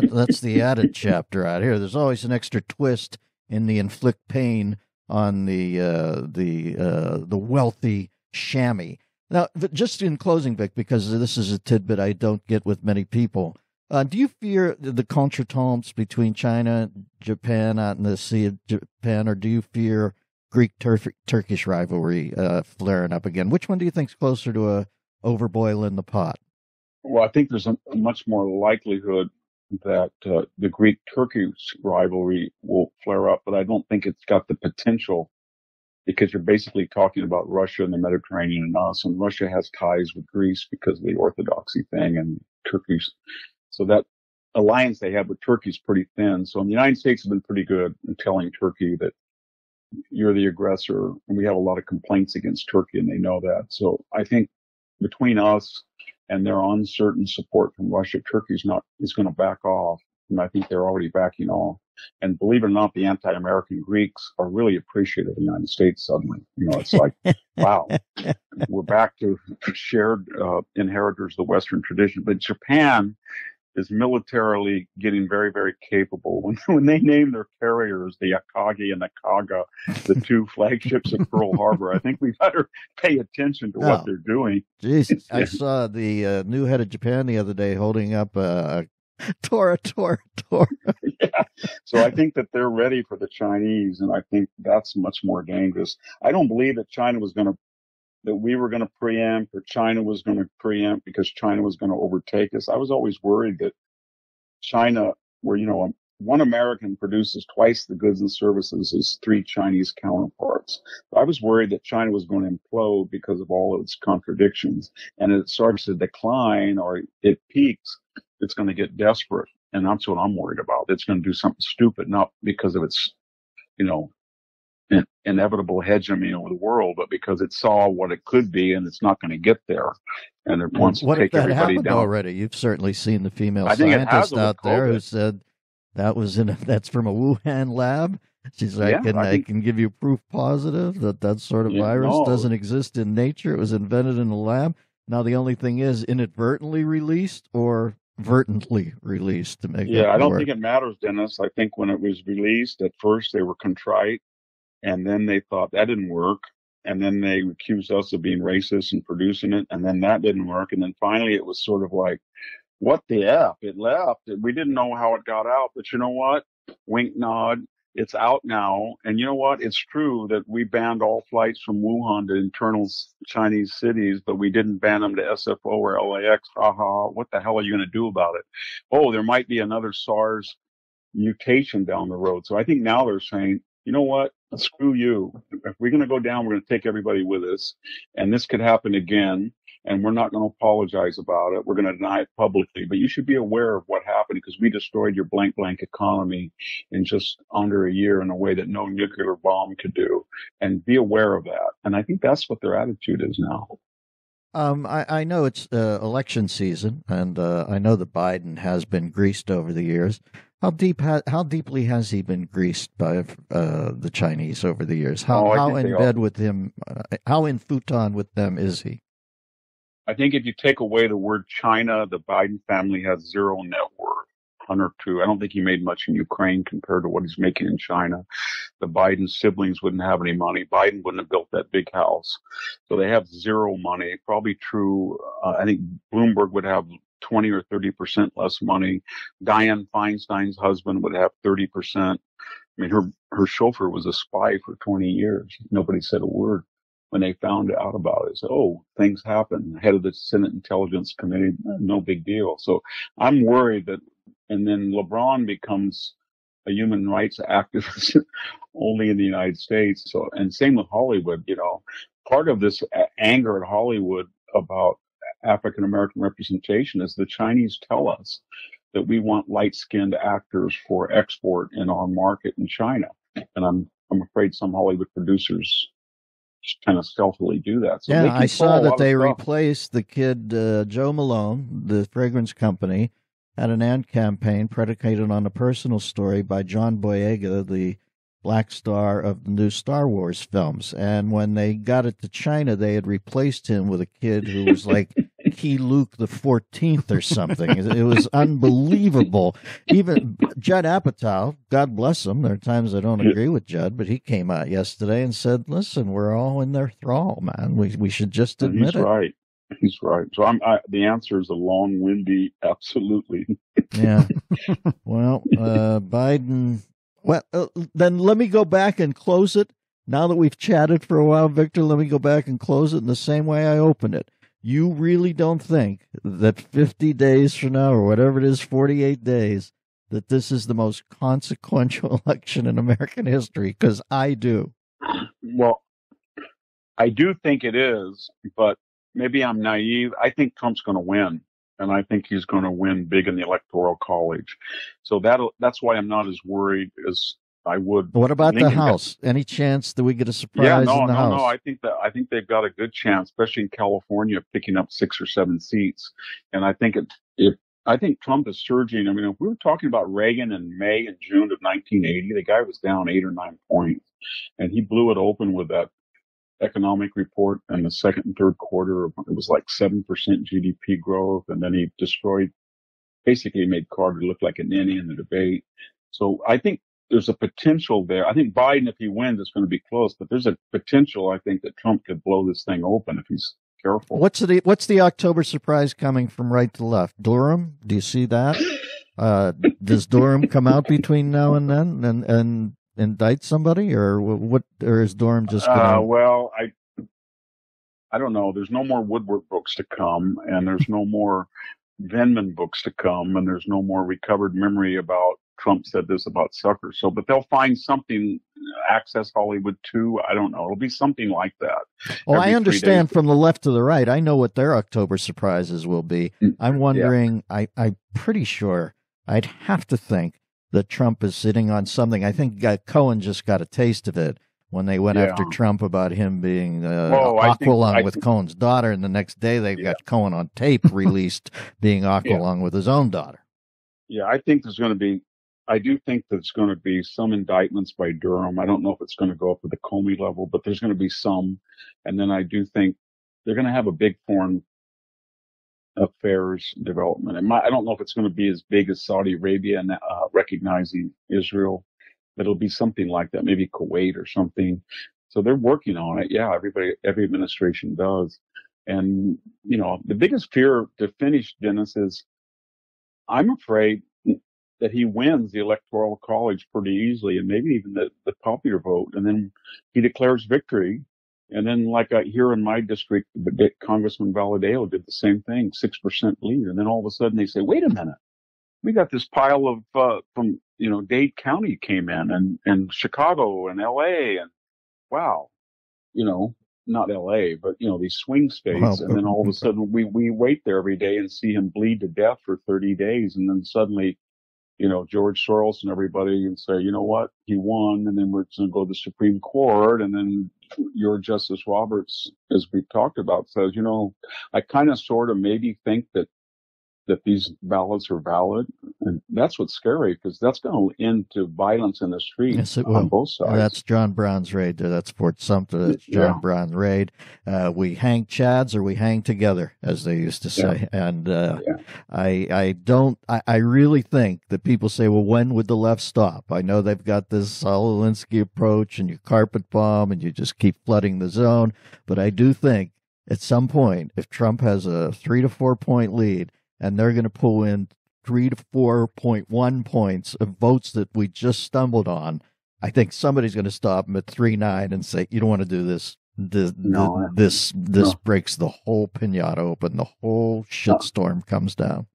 That's the added chapter out here. There's always an extra twist in the inflict pain on the wealthy chamois. Now, just in closing, Vic, because this is a tidbit I don't get with many people. Do you fear the contretemps between China and Japan out in the Sea of Japan, or do you fear Greek-Turkish rivalry flaring up again? Which one do you think is closer to a overboiling the pot? Well, I think there's a much more likelihood that the Greek-Turkish rivalry will flare up, but I don't think it's got the potential, because you're basically talking about Russia and the Mediterranean and us, and Russia has ties with Greece because of the Orthodoxy thing, and Turkey. So that alliance they have with Turkey is pretty thin. So the United States has been pretty good in telling Turkey that you're the aggressor, and we have a lot of complaints against Turkey, and they know that. So I think between us and their uncertain support from Russia, Turkey is going to back off, and I think they're already backing off. And believe it or not, the anti-American Greeks are really appreciative of the United States suddenly. It's like, wow, we're back to shared inheritors of the Western tradition. But Japan is militarily getting very, very capable. When they name their carriers the Akagi and the Kaga, the two flagships at Pearl Harbor, I think we better pay attention to what they're doing. Jesus, I saw the new head of Japan the other day holding up Tora. Yeah. So I think that they're ready for the Chinese, and I think that's much more dangerous. I don't believe that we were going to preempt, or China was going to preempt because China was going to overtake us. I was always worried that China, where, one American produces twice the goods and services as three Chinese counterparts. I was worried that China was going to implode because of all of its contradictions. And it starts to decline, or it peaks, it's going to get desperate. And that's what I'm worried about. It's going to do something stupid, not because of its, inevitable hegemony over the world, but because it saw what it could be, and it's not going to get there, and it wants to take everybody down. Already, you've certainly seen the female scientist out there who said that's from a Wuhan lab. She's like, I can give you proof positive that sort of virus doesn't exist in nature. It was invented in a lab. Now the only thing is inadvertently released or vertently released to make it I don't think it matters, Dennis. I think when it was released, at first they were contrite. And then they thought that didn't work. And then they accused us of being racist and producing it. And then that didn't work. And then finally it was sort of like, what the F? It left. We didn't know how it got out. But you know what? Wink, nod. It's out now. And you know what? It's true that we banned all flights from Wuhan to internal Chinese cities, but we didn't ban them to SFO or LAX. What the hell are you going to do about it? Oh, there might be another SARS mutation down the road. So I think now they're saying, you know what? Screw you. If we're going to go down, we're going to take everybody with us. And this could happen again. And we're not going to apologize about it. We're going to deny it publicly. But you should be aware of what happened, because we destroyed your blank economy in just under a year in a way that no nuclear bomb could do. And be aware of that. And I think that's what their attitude is now. I know it's election season, and I know that Biden has been greased over the years. How deeply has he been greased by the Chinese over the years? How in bed with him? How in futon with them is he? I think if you take away the word China, the Biden family has zero net worth. 102. I don't think he made much in Ukraine compared to what he's making in China. The Biden siblings wouldn't have any money. Biden wouldn't have built that big house. So they have zero money. Probably true. I think Bloomberg would have 20 or 30% less money. Dianne Feinstein's husband would have 30%. I mean, her chauffeur was a spy for 20 years. Nobody said a word when they found out about it. So, things happen. Head of the Senate Intelligence Committee, no big deal. So I'm worried that, and then LeBron becomes a human rights activist only in the United States. So, and same with Hollywood, part of this anger at Hollywood about African American representation is the Chinese tell us that we want light-skinned actors for export in our market in China. And I'm afraid some Hollywood producers just kind of stealthily do that. So yeah, I saw that they replaced the kid, Joe Malone, the fragrance company, had an ad campaign predicated on a personal story by John Boyega, the black star of the new Star Wars films. And when they got it to China, they had replaced him with a kid who was like Key Luke the 14th or something. It was unbelievable. Even Judd Apatow, God bless him. There are times I don't agree with Judd, but he came out yesterday and said, listen, we're all in their thrall, man. We should just admit it. Right. He's right. So the answer is a long-windy absolutely. Yeah. Well, Biden... Well, then let me go back and close it. Now that we've chatted for a while, Victor, let me go back and close it in the same way I opened it. You really don't think that 50 days from now, or whatever it is, 48 days, that this is the most consequential election in American history? Because I do. Well, I do think it is, but maybe I'm naive. I think Trump's going to win. And I think he's going to win big in the Electoral College. So that's why I'm not as worried as I would. What about the House? Any chance that we get a surprise in the House? No. I think they've got a good chance, especially in California, picking up 6 or 7 seats. And I think I think Trump is surging. I mean, if we were talking about Reagan in May and June of 1980, the guy was down 8 or 9 points, and he blew it open with that economic report in the second and third quarter. It was like 7% GDP growth, and then he basically made Carter look like a ninny in the debate. So I think there's a potential there. I think Biden, if he wins, it's going to be close, but there's a potential, I think, that Trump could blow this thing open if he's careful. What's the October surprise coming from right to left? Durham? Do you see that? Does Durham come out between now and then and indict somebody, or what? Or is Durham just going to... Well, I don't know. There's no more Woodward books to come, and there's no more Vindman books to come, and there's no more recovered memory about Trump said this about Sucker. So, but they'll find something, Access Hollywood 2. I don't know. It'll be something like that. Well, I understand from the left to the right. I know what their October surprises will be. I'm wondering, I'm pretty sure I'd have to think that Trump is sitting on something. I think Cohen just got a taste of it when they went after Trump about him being Aqualung with Cohen's daughter, and the next day they've got Cohen on tape released being Aqualung with his own daughter. Yeah, I do think there's going to be some indictments by Durham. I don't know if it's going to go up to the Comey level, but there's going to be some. And then I do think they're going to have a big foreign affairs development. I don't know if it's going to be as big as Saudi Arabia and recognizing Israel. It'll be something like that, maybe Kuwait or something. So they're working on it. Yeah, every administration does. And, the biggest fear to finish, Dennis, is I'm afraid that he wins the Electoral College pretty easily, and maybe even the popular vote. And then he declares victory. And then, like here in my district, Congressman Valadeo did the same thing, 6% lead. And then all of a sudden they say, wait a minute, we got this pile of, from, Dade County came in and Chicago and LA, and wow, not LA, but, these swing states. Wow. And then all of a sudden we wait there every day and see him bleed to death for 30 days. And then suddenly, George Soros and everybody and say, you know what, he won. And then we're going to go to the Supreme Court. And then your Justice Roberts, as we've talked about, says, I kind of sort of maybe think that these ballots are valid. And that's what's scary, because that's going to end to violence in the streets on both sides. That's John Brown's raid there. That's Fort Sumter. That's John Brown's raid. We hang Chads or we hang together, as they used to say. Yeah. And I really think that people say, well, when would the left stop? I know they've got this Saul Alinsky approach, and you carpet bomb and you just keep flooding the zone. But I do think at some point, if Trump has a 3 to 4 point lead, and they're going to pull in 3 to 4.1 points of votes that we just stumbled on, I think somebody's going to stop them at 3-9 and say, you don't want to do this. This breaks the whole piñata open. The whole shitstorm comes down.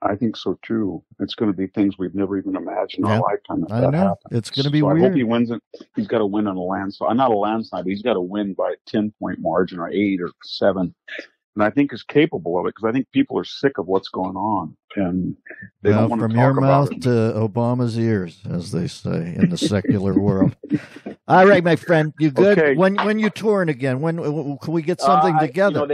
I think so, too. It's going to be things we've never even imagined in our lifetime. I know. Happens. It's going to be weird. I hope he wins it. He's got to win on a landslide. Not a landslide, but he's got to win by a 10-point margin or 8 or 7. and I think is capable of it, because I think people are sick of what's going on, and they don't want to talk about it. From your mouth to Obama's ears, as they say in the secular world. All right, my friend, you good? Okay. When you touring again? When can we get something together?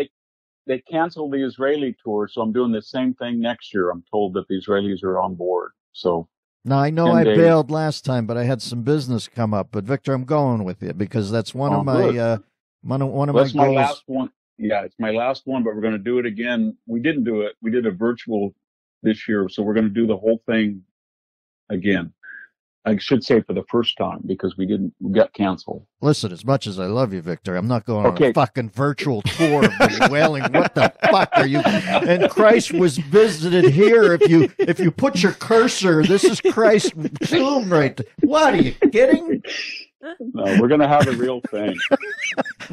They canceled the Israeli tour, so I'm doing the same thing next year. I'm told that the Israelis are on board. So now I know I bailed last time, but I had some business come up. But Victor, I'm going with you because that's one of my one of my goals. My last one. Yeah, it's my last one, but we're going to do it again. We didn't do it. We did a virtual this year, so we're going to do the whole thing again. I should say for the first time, because we got canceled. Listen, as much as I love you, Victor, I'm not going on a fucking virtual tour of wailing. What the fuck are you? And Christ was visited here. If you put your cursor, this is Christ's tomb right there. What, are you kidding? No, we're going to have a real thing.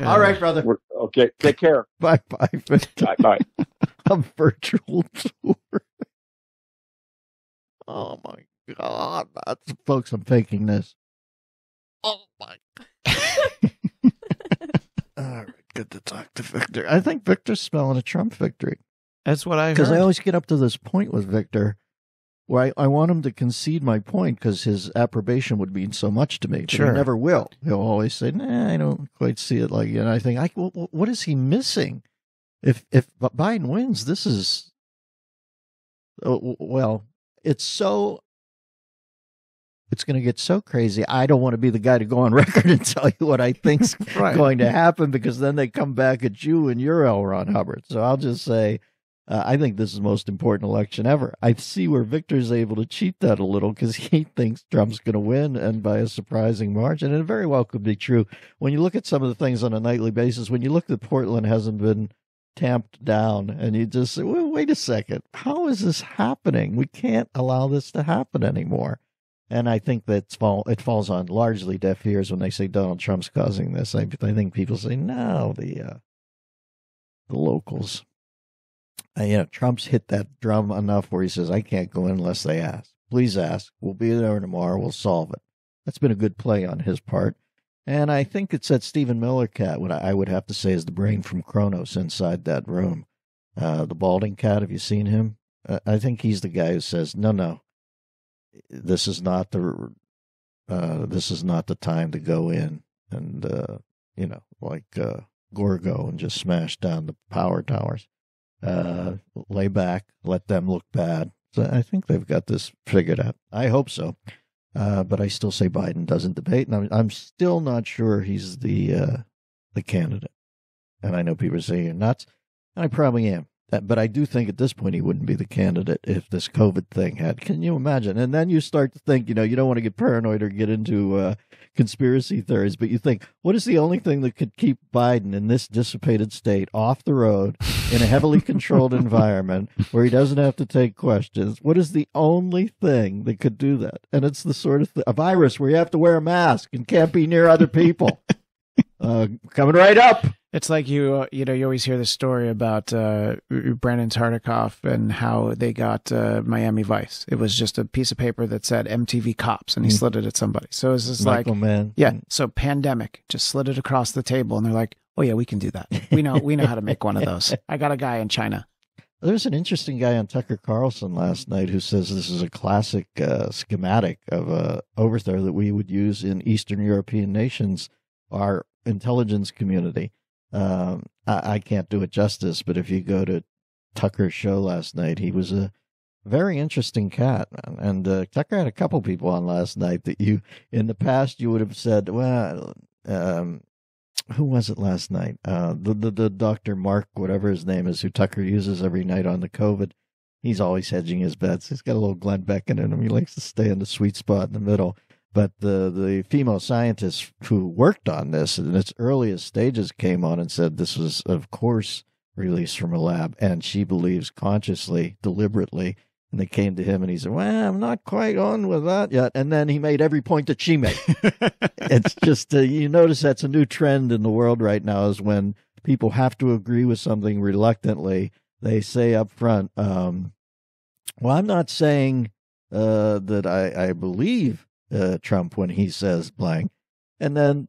All right, brother. Okay, take care. Bye-bye, Victor. Bye. A virtual tour. Oh, my God, folks, I'm faking this. Oh my! All right, good to talk to Victor. I think Victor's spelling a Trump victory. That's what I heard. Because I always get up to this point with Victor where I want him to concede my point because his approbation would mean so much to me. But sure. He never will. He'll always say, "Nah, I don't quite see it like you." And I think, what is he missing? If Biden wins, this is it's going to get so crazy. I don't want to be the guy to go on record and tell you what I think's going to happen, because then they come back at you and you're L. Ron Hubbard. So I'll just say, I think this is the most important election ever. I see where Victor's able to cheat that a little because he thinks Trump's going to win, and by a surprising margin. And it very well could be true. When you look at some of the things on a nightly basis, when you look that Portland hasn't been tamped down, and you just say, well, wait a second, how is this happening? We can't allow this to happen anymore. And I think that it falls on largely deaf ears when they say Donald Trump's causing this. I think people say, no, the locals. Trump's hit that drum enough where he says, I can't go in unless they ask. Please ask. We'll be there tomorrow. We'll solve it. That's been a good play on his part. And I think it's that Stephen Miller cat, what I would have to say is the brain from Kronos inside that room. The balding cat, have you seen him? I think he's the guy who says, no. This is not the time to go in and Gorgo and just smash down the power towers. Lay back, let them look bad. So I think they've got this figured out. I hope so. But I still say Biden doesn't debate, and I'm still not sure he's the candidate. And I know people say you're nuts, and I probably am. But I do think at this point he wouldn't be the candidate if this COVID thing had. Can you imagine? And then you start to think, you don't want to get paranoid or get into conspiracy theories, but you think, what is the only thing that could keep Biden in this dissipated state off the road in a heavily controlled environment where he doesn't have to take questions? What is the only thing that could do that? And it's the sort of a virus where you have to wear a mask and can't be near other people. Coming right up. It's like you always hear the story about Brandon Tartikoff and how they got Miami Vice. It was just a piece of paper that said MTV Cops, and he slid it at somebody. So it's just Michael Mann. Yeah. So pandemic, just slid it across the table, and they're like, "Oh yeah, we can do that. We know how to make one of those. I got a guy in China." There's an interesting guy on Tucker Carlson last night who says this is a classic schematic of a overthrow that we would use in Eastern European nations, our intelligence community. I can't do it justice, but if you go to Tucker's show last night, he was a very interesting cat, man. And Tucker had a couple people on last night that in the past, you would have said, well, who was it last night? The Dr. Mark, whatever his name is, who Tucker uses every night on the COVID. He's always hedging his bets. He's got a little Glenn Beck in him. He likes to stay in the sweet spot in the middle. But the female scientist who worked on this in its earliest stages came on and said this was, of course, released from a lab, and she believes consciously, deliberately. And they came to him, and he said, well, I'm not quite on with that yet. And then he made every point that she made. It's just, you notice that's a new trend in the world right now, is when people have to agree with something reluctantly, they say up front, well, I'm not saying that I believe Trump when he says blank, and then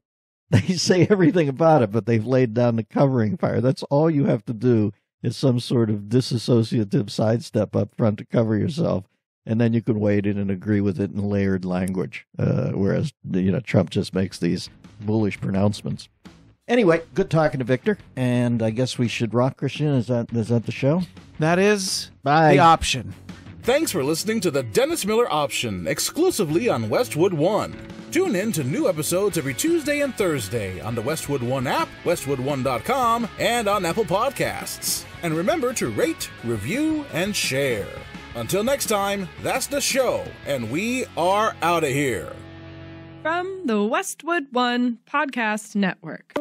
they say everything about it, but they've laid down the covering fire. That's all you have to do is some sort of disassociative sidestep up front to cover yourself, and then you can wade in and agree with it in layered language, whereas Trump just makes these bullish pronouncements. Anyway, good talking to Victor, and I guess we should rock, Christian. Is that the show? That is Bye. the option. Thanks for listening to the Dennis Miller Option, exclusively on Westwood One. Tune in to new episodes every Tuesday and Thursday on the Westwood One app, westwood1.com, and on Apple Podcasts. And remember to rate, review, and share. Until next time, that's the show, and we are out of here. From the Westwood One Podcast Network.